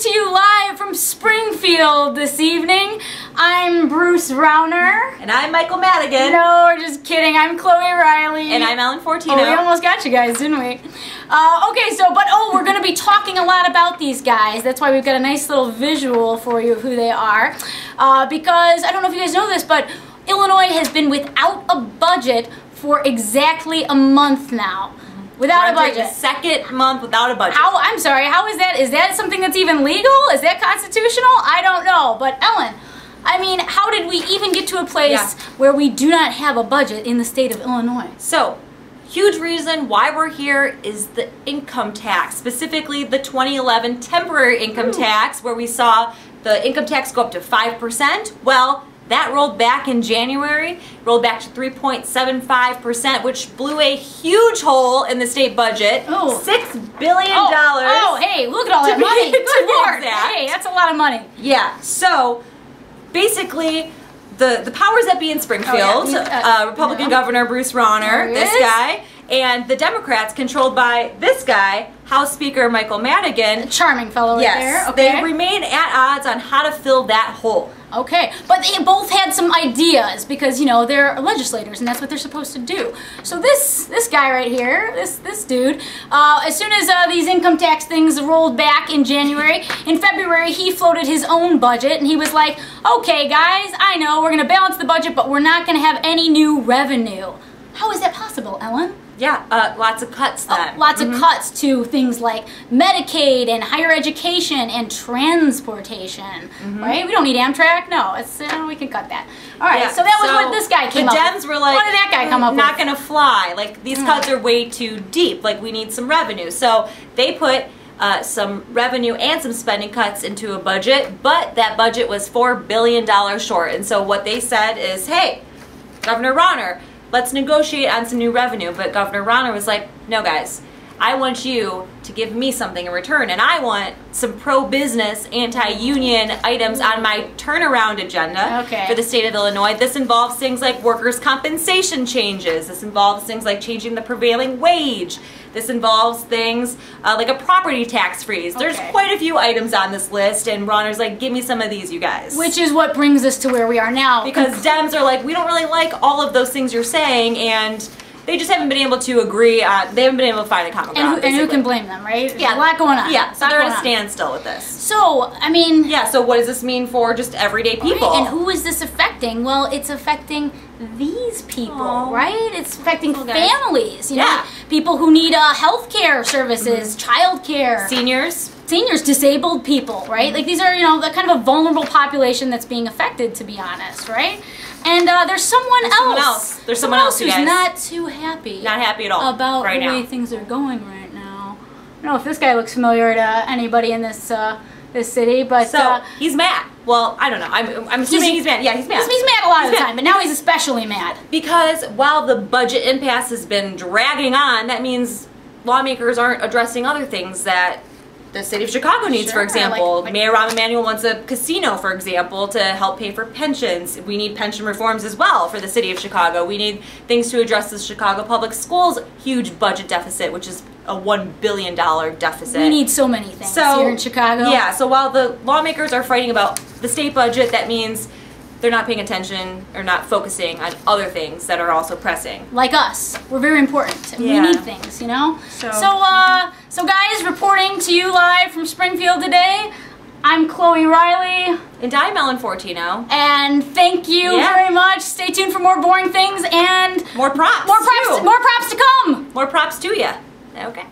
to you live from Springfield this evening. I'm Bruce Rauner. And I'm Michael Madigan. No, we're just kidding. I'm Chloe Riley. And I'm Ellyn Fortino. Oh, we almost got you guys, didn't we? We're going to be talking a lot about these guys. That's why we've got a nice little visual for you of who they are. Because, I don't know if you guys know this, but Illinois has been without a budget for exactly a month now. Without a budget. The second month without a budget. I'm sorry, how is that? Is that something that's even legal? Is that constitutional? I don't know. But Ellyn, I mean, how did we even get to a place where we do not have a budget in the state of Illinois? So, huge reason why we're here is the income tax, specifically the 2011 temporary income tax, where we saw the income tax go up to 5%. Well, that rolled back in January, rolled back to 3.75%, which blew a huge hole in the state budget. Ooh. $6 billion. Oh, hey, look at all that money. Good Lord. Hey, that's a lot of money. Yeah, so basically, the powers that be in Springfield, Republican Governor Bruce Rauner, this guy, and the Democrats controlled by this guy, House Speaker Michael Madigan. A charming fellow right there. Okay. They remain at odds on how to fill that hole. Okay, but they both had some ideas because, you know, they're legislators and that's what they're supposed to do. So this guy right here, this dude, as soon as these income tax things rolled back in January, in February he floated his own budget and he was like, okay guys, I know we're going to balance the budget, but we're not going to have any new revenue. How is that possible, Ellyn? Yeah, lots of cuts then. Lots of cuts to things like Medicaid and higher education and transportation, right? We don't need Amtrak. No, it's we can cut that. All right, so that was what this guy came up with. The Dems were like, what did that guy come up with? Not going to fly. Like, these cuts are way too deep. Like, we need some revenue. So they put some revenue and some spending cuts into a budget, but that budget was $4 billion short. And so what they said is, hey, Governor Rauner, let's negotiate on some new revenue. But Governor Rauner was like, no guys, I want you to give me something in return, and I want some pro-business, anti-union items on my turnaround agenda for the state of Illinois. This involves things like workers' compensation changes. This involves things like changing the prevailing wage. This involves things like a property tax freeze. There's quite a few items on this list, and Rauner's like, give me some of these, you guys. Which is what brings us to where we are now. Because Dems are like, we don't really like all of those things you're saying, and they just haven't been able to agree on, they haven't been able to find a common ground. And who can blame them, right? There's a lot going on. Yeah, so they're at a standstill with this. So, I mean... Yeah, so what does this mean for just everyday people? Right, and who is this affecting? Well, it's affecting these people, right? It's affecting families, you know? People who need health care services, child care. Seniors, disabled people, right? Like, these are, you know, the kind of a vulnerable population that's being affected, to be honest, right? And there's someone else. There's someone else who's not too happy. Not happy at all about the way things are going right now. I don't know if this guy looks familiar to anybody in this this city, but so he's mad. Well, I don't know. I'm assuming he's mad. Yeah, he's mad. He's mad a lot of the time, but now he's especially mad because while the budget impasse has been dragging on, that means lawmakers aren't addressing other things that the city of Chicago needs, for example. Mayor Rahm Emanuel wants a casino, for example, to help pay for pensions. We need pension reforms as well for the city of Chicago. We need things to address the Chicago Public Schools' huge budget deficit, which is a $1 billion deficit. We need so many things here in Chicago. Yeah, so while the lawmakers are fighting about the state budget, that means they're not paying attention or not focusing on other things that are also pressing. Like us. We're very important. And we need things, you know? So guys, reporting to you live from Springfield today, I'm Chloe Riley. And I'm Ellyn Fortino. And thank you very much. Stay tuned for more boring things and more props. More props to come. More props to you. Okay.